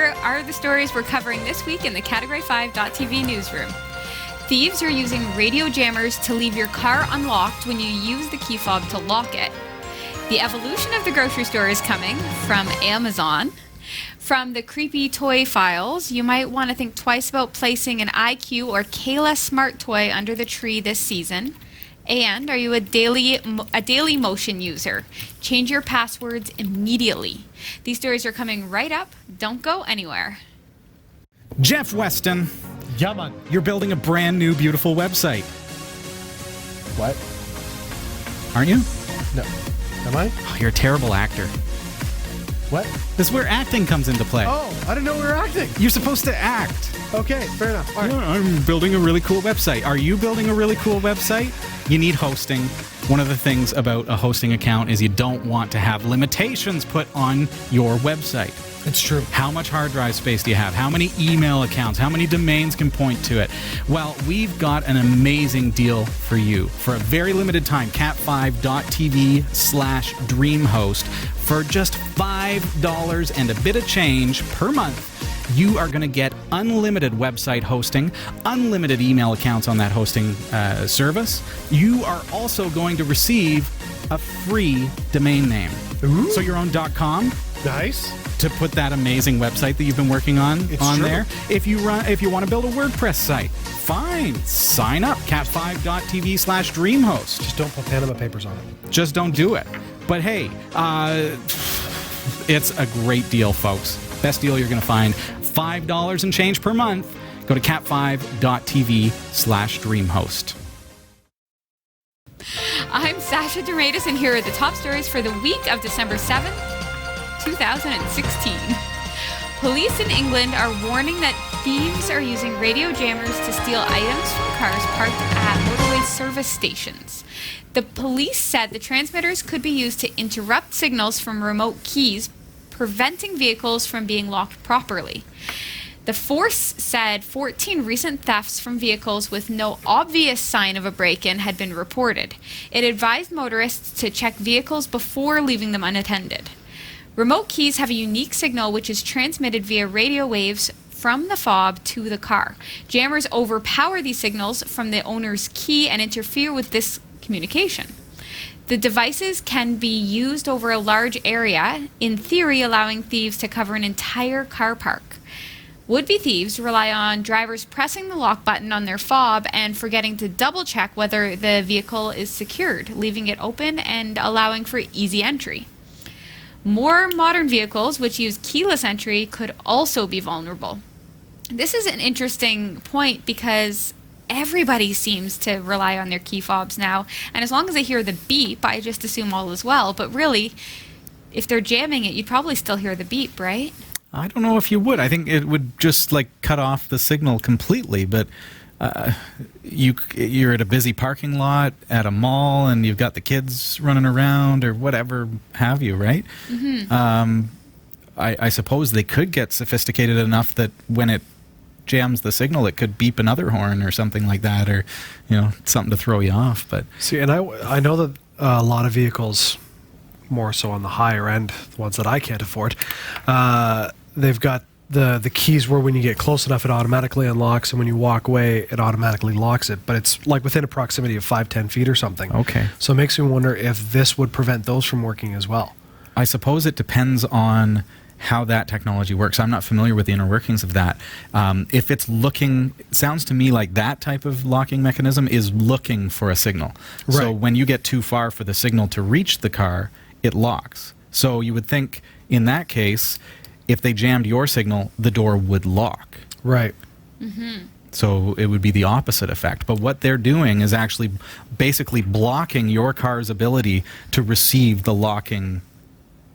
Here are the stories we're covering this week in the Category 5.tv newsroom. Thieves are using radio jammers to leave your car unlocked when you use the key fob to lock it. The evolution of the grocery store is coming from Amazon. From the creepy toy files, you might want to think twice about placing an IQ or Cayla smart toy under the tree this season. And are you a Dailymotion user? Change your passwords immediately. These stories are coming right up. Don't go anywhere. Jeff Weston, Yeah, man. you're building a brand new, beautiful website, What? aren't you? No. Am I? Oh, you're a terrible actor. What? This is where acting comes into play. Oh, I didn't know we were acting. You're supposed to act. Okay, fair enough. All right. Yeah, I'm building a really cool website. Are you building a really cool website? You need hosting. One of the things about a hosting account is you don't want to have limitations put on your website. It's true. How much hard drive space do you have? How many email accounts? How many domains can point to it? Well, we've got an amazing deal for you. For a very limited time, cat5.tv/dreamhost. For just $5 and a bit of change per month, you are going to get unlimited website hosting, unlimited email accounts on that hosting service. You are also going to receive a free domain name. Ooh. So your own .com Nice. to put that amazing website that you've been working on It's on true. there. If you want to build a WordPress site, fine. Sign up, cat5.tv/dreamhost. Just don't put Panama Papers on it. Just don't do it. But hey, it's a great deal, folks. Best deal you're going to find. $5 and change per month. Go to cat5.tv/dreamhost. I'm Sasha Dermatis, and here are the top stories for the week of December 7th, 2016. Police in England are warning that thieves are using radio jammers to steal items from cars parked at motorway service stations. The police said the transmitters could be used to interrupt signals from remote keys, preventing vehicles from being locked properly. The force said 14 recent thefts from vehicles with no obvious sign of a break-in had been reported. It advised motorists to check vehicles before leaving them unattended. Remote keys have a unique signal which is transmitted via radio waves from the fob to the car. Jammers overpower these signals from the owner's key and interfere with this communication. The devices can be used over a large area, in theory allowing thieves to cover an entire car park. Would-be thieves rely on drivers pressing the lock button on their fob and forgetting to double-check whether the vehicle is secured, leaving it open and allowing for easy entry. More modern vehicles, which use keyless entry, could also be vulnerable. This is an interesting point because everybody seems to rely on their key fobs now, and as long as they hear the beep, I just assume all is well. But really, if they're jamming it, you'd probably still hear the beep, right? I don't know if you would. I think it would just cut off the signal completely. But you're at a busy parking lot at a mall, and you've got the kids running around or whatever have you, right? Mm-hmm. I suppose they could get sophisticated enough that when it jams the signal, it could beep another horn or something like that, or something to throw you off. But See, and I know that a lot of vehicles, more so on the higher end, the ones that I can't afford, they've got the keys where when you get close enough, it automatically unlocks, and when you walk away, it automatically locks it. But it's like within a proximity of 5-10 feet or something. Okay. So it makes me wonder if this would prevent those from working as well. I suppose it depends on how that technology works. I'm not familiar with the inner workings of that. If it's looking, it sounds to me like that type of locking mechanism is looking for a signal. Right. So when you get too far for the signal to reach the car, it locks. So you would think in that case, if they jammed your signal, the door would lock. Right. Mm-hmm. So it would be the opposite effect. But what they're doing is actually basically blocking your car's ability to receive the locking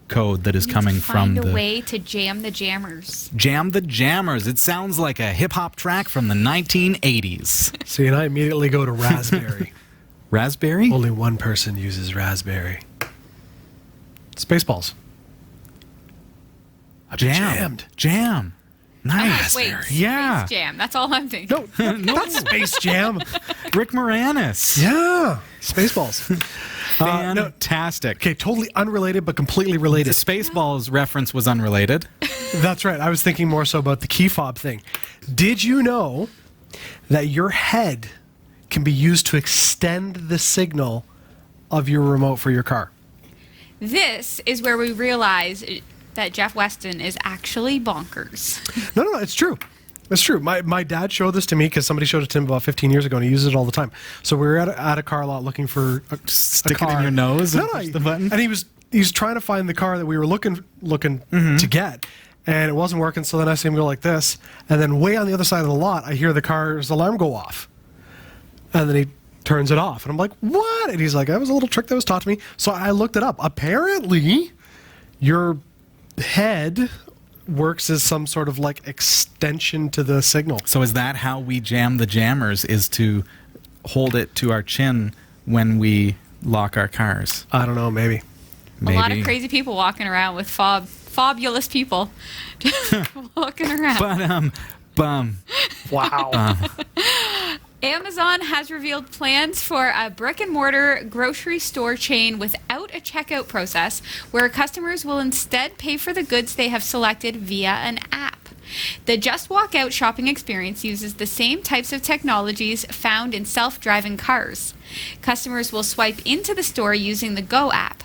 code that is coming from the... Find a way to jam the jammers. Jam the jammers. It sounds like a hip-hop track from the 1980s. See, and I immediately go to Raspberry. Raspberry? Only one person uses Raspberry. Spaceballs. I've been jammed. Jam. Nice. Wait, Yeah. Space Jam. That's all I'm thinking. No, not Space Jam. Rick Moranis. Yeah, Spaceballs. Fantastic. Okay, totally unrelated, but completely The related. Spaceballs reference was unrelated. That's right. I was thinking more so about the key fob thing. Did you know that your head can be used to extend the signal of your remote for your car? This is where we realize that Jeff Weston is actually bonkers. No, it's true. It's true. My dad showed this to me because somebody showed it to him about 15 years ago, and he uses it all the time. So we were at a car lot looking for Stick a it car. in your nose and No, push the button? And he was trying to find the car that we were looking to get, and it wasn't working. So then I see him go like this, and then way on the other side of the lot, I hear the car's alarm go off, and then he turns it off, and I'm like, "What?" And he's like, "That was a little trick that was taught to me." So I looked it up. Apparently, your head works as some sort of like extension to the signal. So is that how we jam the jammers, is to hold it to our chin when we lock our cars? I don't know, maybe. A lot of crazy people walking around with fabulous people walking around. Wow. Amazon has revealed plans for a brick-and-mortar grocery store chain without a checkout process, where customers will instead pay for the goods they have selected via an app. The Just Walk Out shopping experience uses the same types of technologies found in self-driving cars. Customers will swipe into the store using the Go app.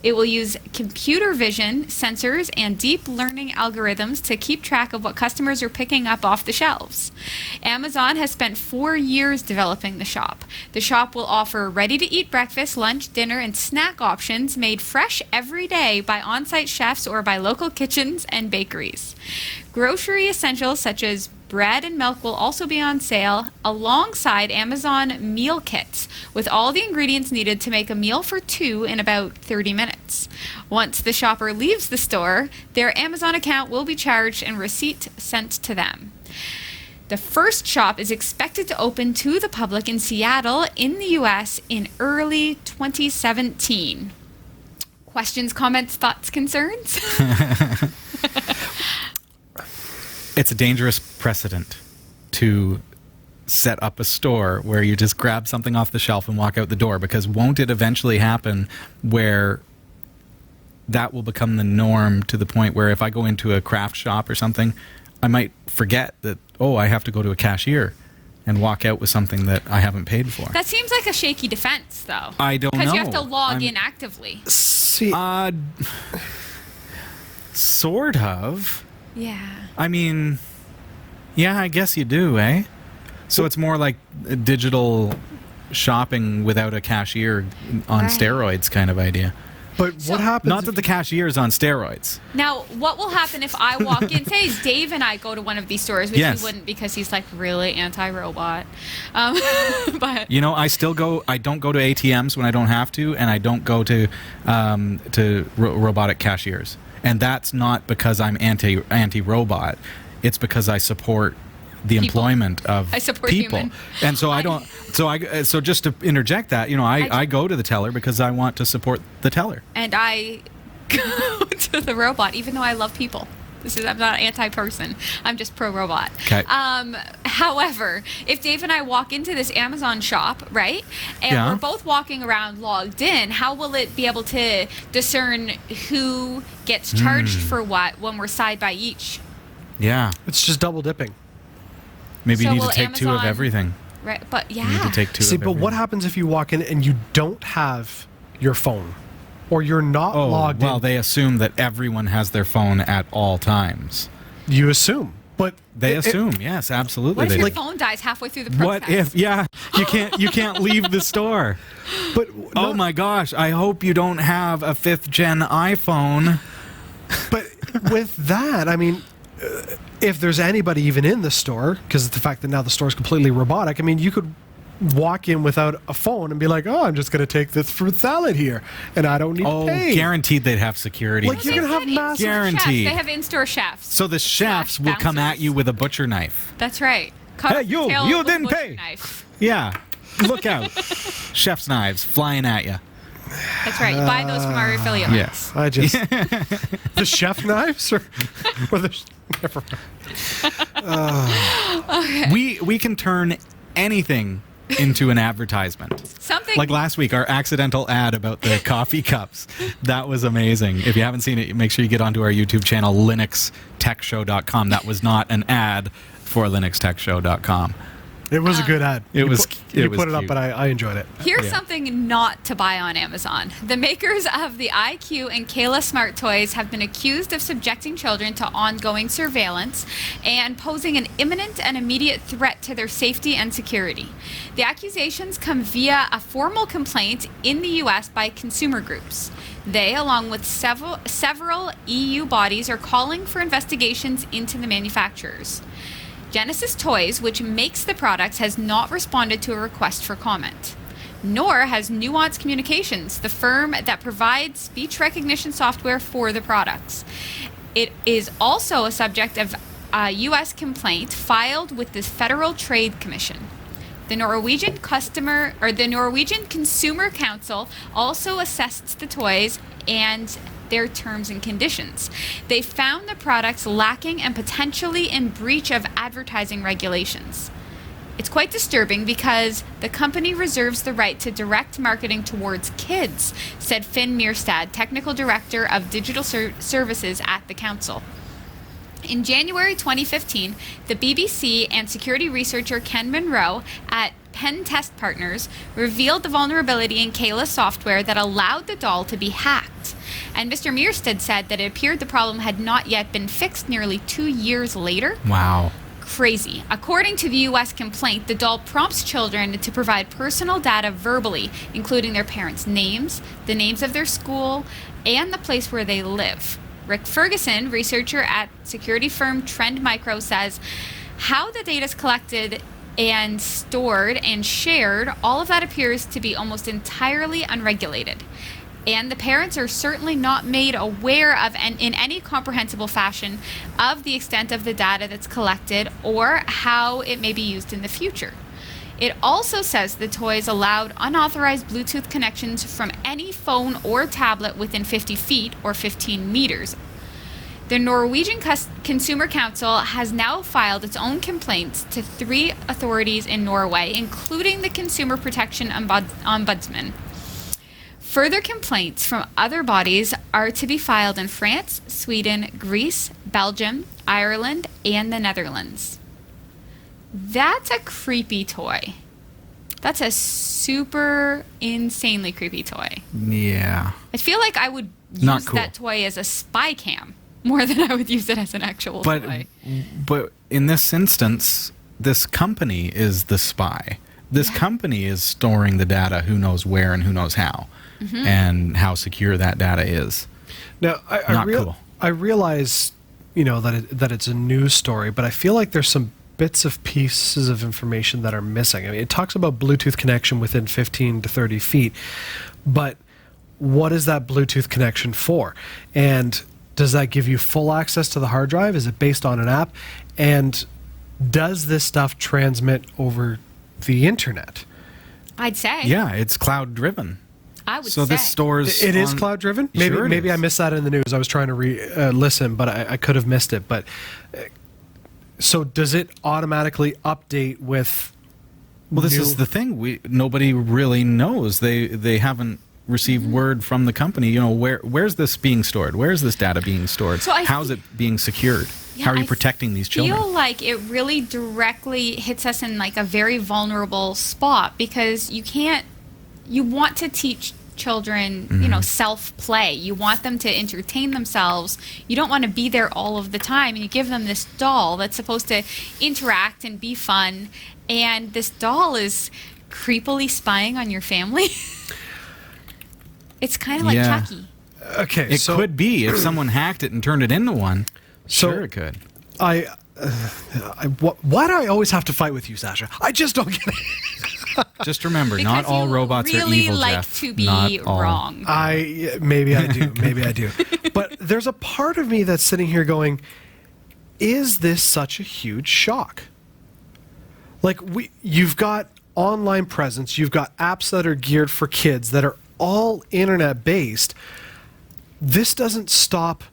It will use computer vision, sensors, and deep learning algorithms to keep track of what customers are picking up off the shelves. Amazon has spent 4 years developing the shop. The shop will offer ready-to-eat breakfast, lunch, dinner, and snack options made fresh every day by on-site chefs or by local kitchens and bakeries. Grocery essentials such as bread and milk will also be on sale alongside Amazon meal kits with all the ingredients needed to make a meal for two in about 30 minutes. Once the shopper leaves the store, their Amazon account will be charged and receipt sent to them. The first shop is expected to open to the public in Seattle in the U.S. in early 2017. Questions, comments, thoughts, concerns? It's a dangerous precedent to set up a store where you just grab something off the shelf and walk out the door, because won't it eventually happen where that will become the norm, to the point where if I go into a craft shop or something, I might forget that, oh, I have to go to a cashier and walk out with something that I haven't paid for. That seems like a shaky defense, though. I don't know. Because you have to log in actively. See, Sort of. Yeah. I mean, yeah, I guess you do, eh? So it's more like a digital shopping without a cashier on Right. steroids kind of idea. but So- what happens? Not that the cashier is on steroids. Now, what will happen if I walk in? Say Dave and I go to one of these stores, which Yes. he wouldn't because he's like really anti-robot. But You know, I don't go to ATMs when I don't have to, and I don't go to robotic cashiers. And that's not because I'm anti-robot. It's because I support the People. employment of I support people. human. And so I don't. So just to interject that, you know, I go to the teller because I want to support the teller. and I go to the robot, even though I love people. I'm not an anti-person. I'm just pro-robot. 'Kay. However, if Dave and I walk into this Amazon shop, right, and Yeah. we're both walking around logged in, how will it be able to discern who gets charged for what when we're side by each? Yeah. It's just double dipping. Maybe So you need will to take two of Amazon- everything. Right, but yeah. You need to take two See, of but what everything. happens if you walk in and you don't have your phone, or you're not Oh, logged well, in? they assume that everyone has their phone at all times. You assume, but They it- assume, yes, absolutely. What if they your do. phone dies halfway through the process? What if? Yeah, you can't leave the store. But Oh my gosh! I hope you don't have a 5th gen iPhone. But with that, I mean, if there's anybody even in the store, because of the fact that now the store is completely robotic, I mean, you could walk in without a phone and be like, "Oh, I'm just going to take this fruit salad here, and I don't need Oh, to pay." guaranteed they'd have security. Like, you're They gonna have in-store massive- Guaranteed. chefs. They have in-store chefs. So the chefs will come at bouncers. you with a butcher knife. That's right. Cut Hey, off the you! tail You with a didn't butcher pay. Knife. Yeah, look out! Chef's knives flying at you. That's right. You buy those from our affiliate. Yes. I just the chef knives or the never mind. We can turn anything into an advertisement. Something Like last week, our accidental ad about the coffee cups. That was amazing. If you haven't seen it, make sure you get onto our YouTube channel, linuxtechshow.com. That was not an ad for linuxtechshow.com. It was a good ad. You put it cute. up, but I enjoyed it. Here's something not to buy on Amazon. The makers of the IQ and Cayla smart toys have been accused of subjecting children to ongoing surveillance and posing an imminent and immediate threat to their safety and security. The accusations come via a formal complaint in the U.S. by consumer groups. They, along with several EU bodies, are calling for investigations into the manufacturers. Genesis Toys, which makes the products, has not responded to a request for comment. Nor has Nuance Communications, the firm that provides speech recognition software for the products. It is also a subject of a U.S. complaint filed with the Federal Trade Commission. The Norwegian Consumer Council also assessed the toys and their terms and conditions. They found the products lacking and potentially in breach of advertising regulations. It's quite disturbing because the company reserves the right to direct marketing towards kids, said Finn Mierstad, Technical Director of Digital Services at the Council. In January 2015, the BBC and security researcher Ken Monroe at Pen Test Partners revealed the vulnerability in Cayla's software that allowed the doll to be hacked. And Mr. Mierstad said that it appeared the problem had not yet been fixed nearly 2 years later. Wow. Crazy. According to the U.S. complaint, the doll prompts children to provide personal data verbally, including their parents' names, the names of their school, and the place where they live. Rick Ferguson, researcher at security firm Trend Micro, says how the data is collected and stored and shared, all of that appears to be almost entirely unregulated. And the parents are certainly not made aware of, in any comprehensible fashion, of the extent of the data that's collected or how it may be used in the future. It also says the toys allowed unauthorized Bluetooth connections from any phone or tablet within 50 feet or 15 meters. The Norwegian Consumer Council has now filed its own complaints to 3 authorities in Norway, including the Consumer Protection Ombudsman. Further complaints from other bodies are to be filed in France, Sweden, Greece, Belgium, Ireland, and the Netherlands. That's a creepy toy. That's a super insanely creepy toy. Yeah. I feel like I would use that toy as a spy cam more than I would use it as an actual toy. But in this instance, this company is the spy. This company is storing the data, who knows where and who knows how, and how secure that data is. Now, I realize, that it's a news story, but I feel like there's some bits of pieces of information that are missing. I mean, it talks about Bluetooth connection within 15 to 30 feet, but what is that Bluetooth connection for? And does that give you full access to the hard drive? Is it based on an app? And does this stuff transmit over the internet? I'd say. Yeah, it's cloud driven. I would say. So this stores... It is cloud driven? Maybe I missed that in the news. I was trying to listen, but I could have missed it. But so does it automatically update with... Well, this is the thing. Nobody really knows. They haven't received word from the company. Where's this being stored? Where is this data being stored? So how's it being secured? How are you protecting these children? I feel like it really directly hits us in like a very vulnerable spot, because you want to teach children, self-play. You want them to entertain themselves. You don't want to be there all of the time. And you give them this doll that's supposed to interact and be fun. And this doll is creepily spying on your family. It's kind of like Chucky. Okay, it could be if someone hacked it and turned it into one. Sure, it could. Why do I always have to fight with you, Sasha? I just don't get it. Just remember, because not all robots are evil, like Jeff. To be wrong. Maybe I do. Maybe I do. But there's a part of me that's sitting here going, is this such a huge shock? Like, you've got online presence, you've got apps that are geared for kids that are all internet based. This doesn't stop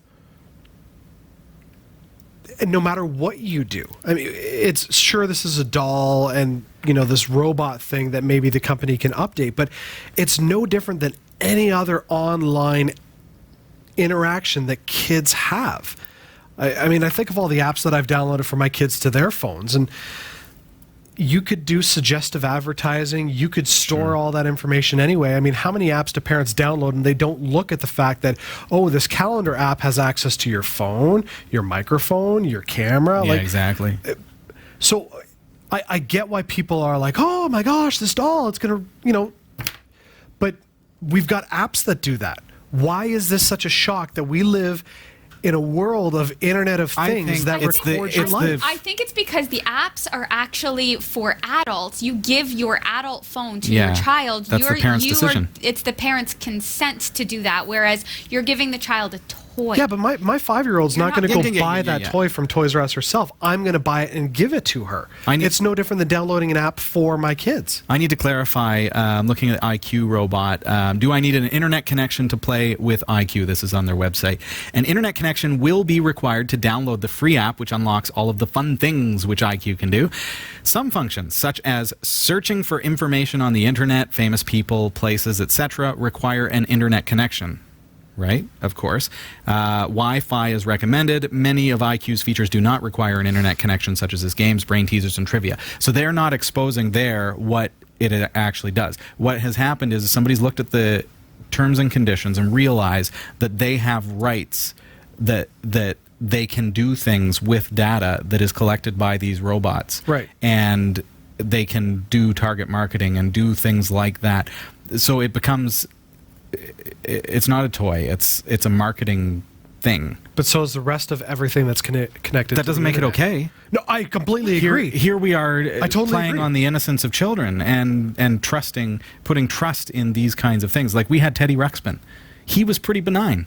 no matter what you do. I mean, it's sure this is a doll and, you know, this robot thing that maybe the company can update, but it's no different than any other online interaction that kids have. I mean, I think of all the apps that I've downloaded for my kids to their phones, and you could do suggestive advertising. You could store all that information anyway. I mean, how many apps do parents download and they don't look at the fact that, oh, this calendar app has access to your phone, your microphone, your camera? Yeah, exactly. So I get why people are like, oh my gosh, this doll, it's going to, you know, but we've got apps that do that. Why is this such a shock that we live in a world of Internet of Things that records your life? I think it's because the apps are actually for adults. You give your adult phone to your child. That's the parent's decision. It's the parent's consent to do that, whereas you're giving the child a toy. Yeah, but my 5-year-old's not going to go buy that toy from Toys R Us herself. I'm going to buy it and give it to her. It's no different than downloading an app for my kids. I need to clarify, looking at the IQ robot, do I need an internet connection to play with IQ? This is on their website. An internet connection will be required to download the free app, which unlocks all of the fun things which IQ can do. Some functions, such as searching for information on the internet, famous people, places, etc., require an internet connection. Right, of course. Wi-Fi is recommended. Many of IQ's features do not require an internet connection, such as his games, brain teasers, and trivia. So they're not exposing there what it actually does. What has happened is somebody's looked at the terms and conditions and realized that they have rights, that they can do things with data that is collected by these robots. Right. And they can do target marketing and do things like that. So it becomes... It's not a toy. It's a marketing thing. But so is the rest of everything that's connected. That doesn't make it okay. No, I completely agree. Here we are I totally playing agree. on the innocence of children and putting trust in these kinds of things. Like we had Teddy Ruxpin. He was pretty benign.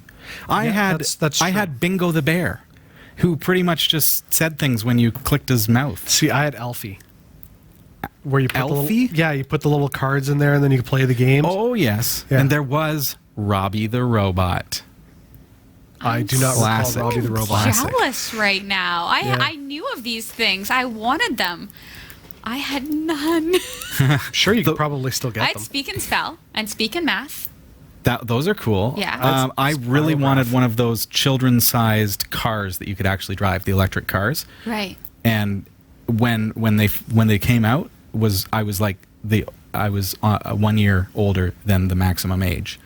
I had Bingo the Bear, who pretty much just said things when you clicked his mouth. See, I had Alfie. Where you put Alfie? you put the little cards in there and then you play the games. Oh, yes. Yeah. And there was Robbie the Robot. I do not recall Robbie the Robot. Classic. Jealous right now. I knew of these things. I wanted them. I had none. Sure, you could probably still get I had them. Speak and Spell and Speak and Math. Those are cool. Yeah. I really wanted one of those children-sized cars that you could actually drive, the electric cars. Right. And when they came out, I was 1 year older than the maximum age,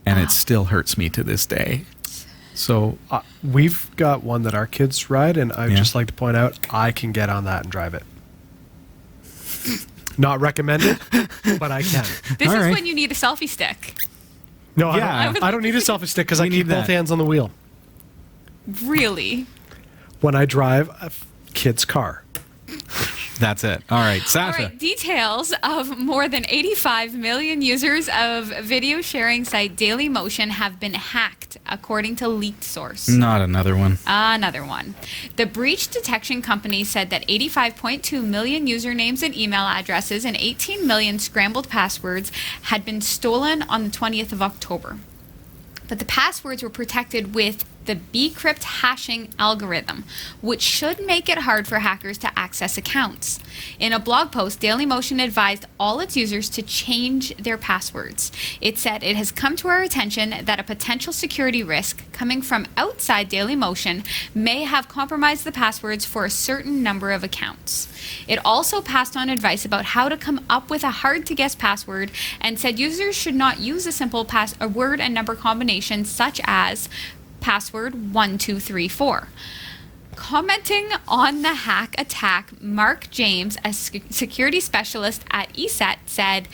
and it still hurts me to this day. So we've got one that our kids ride, and I'd just like to point out I can get on that and drive it. Not recommended, but I can. This is when you need a selfie stick. No, Yeah. I don't need a selfie stick because I keep both hands on the wheel Really? when I drive a kid's car. That's it. All right, All Sasha. right, details of more than 85 million users of video sharing site Dailymotion have been hacked, according to leaked source. Not another one. Another one. The breach detection company said that 85.2 million usernames and email addresses and 18 million scrambled passwords had been stolen on the 20th of October. But the passwords were protected with the bcrypt hashing algorithm, which should make it hard for hackers to access accounts. In a blog post, Dailymotion advised all its users to change their passwords. It said it has come to our attention that a potential security risk coming from outside Dailymotion may have compromised the passwords for a certain number of accounts. It also passed on advice about how to come up with a hard-to-guess password and said users should not use a simple a word and number combination such as password 1234. Commenting on the hack attack, Mark James, a security specialist at ESET, said,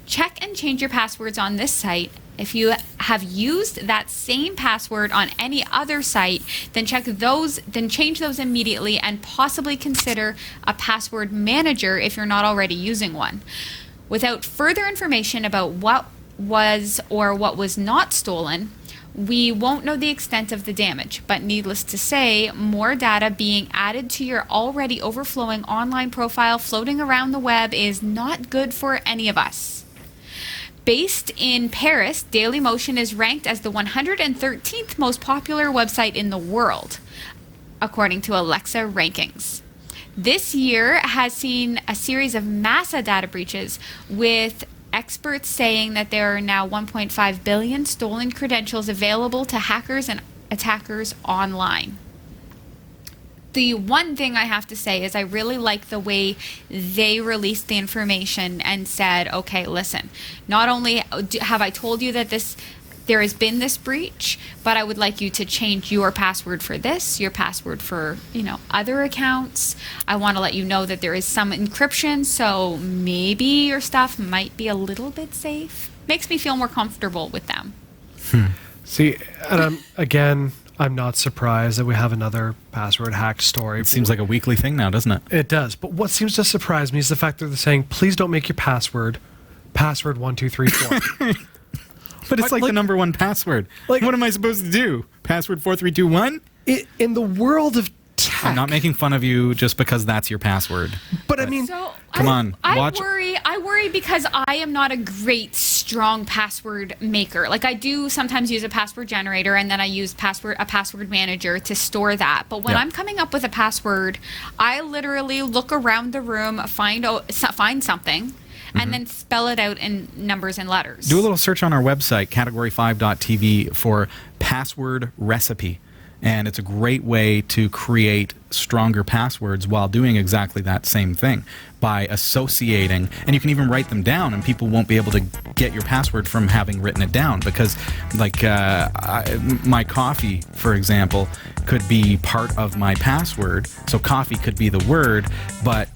"Check and change your passwords on this site. If you have used that same password on any other site, then change those immediately and possibly consider a password manager if you're not already using one." Without further information about what was or what was not stolen, we won't know the extent of the damage, but needless to say, more data being added to your already overflowing online profile floating around the web is not good for any of us. Based in Paris, Dailymotion is ranked as the 113th most popular website in the world. according to Alexa rankings. This year has seen a series of massive data breaches, with experts saying that there are now 1.5 billion stolen credentials available to hackers and attackers online. The one thing I have to say is I really like the way they released the information and said, okay, listen, not only have I told you that there has been this breach, but I would like you to change your password for this, your password for, other accounts. I want to let you know that there is some encryption, so maybe your stuff might be a little bit safe. Makes me feel more comfortable with them. See, and I'm not surprised that we have another password hack story. It seems like a weekly thing now, doesn't it? It does. But what seems to surprise me is the fact that they're saying, please don't make your password 1234. But it's like the number one password. What am I supposed to do? Password 4321? In the world of tech. I'm not making fun of you just because that's your password. But I mean, come on, watch. I worry because I am not a great, strong password maker. Like, I do sometimes use a password generator, and then I use a password manager to store that. But when I'm coming up with a password, I literally look around the room, find something, and then spell it out in numbers and letters. Do a little search on our website, category5.tv, for password recipe. And it's a great way to create stronger passwords while doing exactly that same thing by associating. And you can even write them down, and people won't be able to get your password from having written it down, because my coffee, for example, could be part of my password. So coffee could be the word, but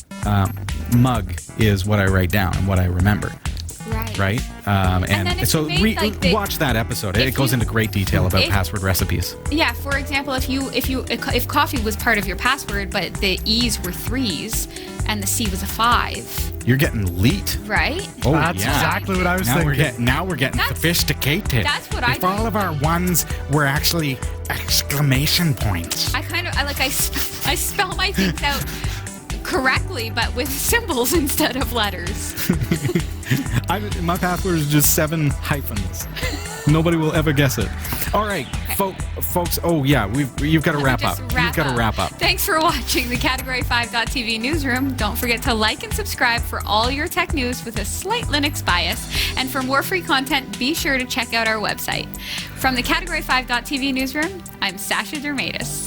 mug is what I write down and what I remember. Right? And so watch that episode. It goes into great detail about password recipes. Yeah, for example, if coffee was part of your password, but the E's were 3s and the C was a 5. You're getting leet. Right? Oh, that's exactly what I was thinking. Now we're getting sophisticated. That's what I If all of our ones were actually exclamation points. I spell my things out correctly, but with symbols instead of letters. My password is just 7 hyphens. Nobody will ever guess it. All right, folks. Oh yeah, you've got to wrap up. You've got to wrap up. Thanks for watching the Category5.tv newsroom. Don't forget to like and subscribe for all your tech news with a slight Linux bias. And for more free content, be sure to check out our website. From the Category5.tv newsroom, I'm Sasha Dermatis.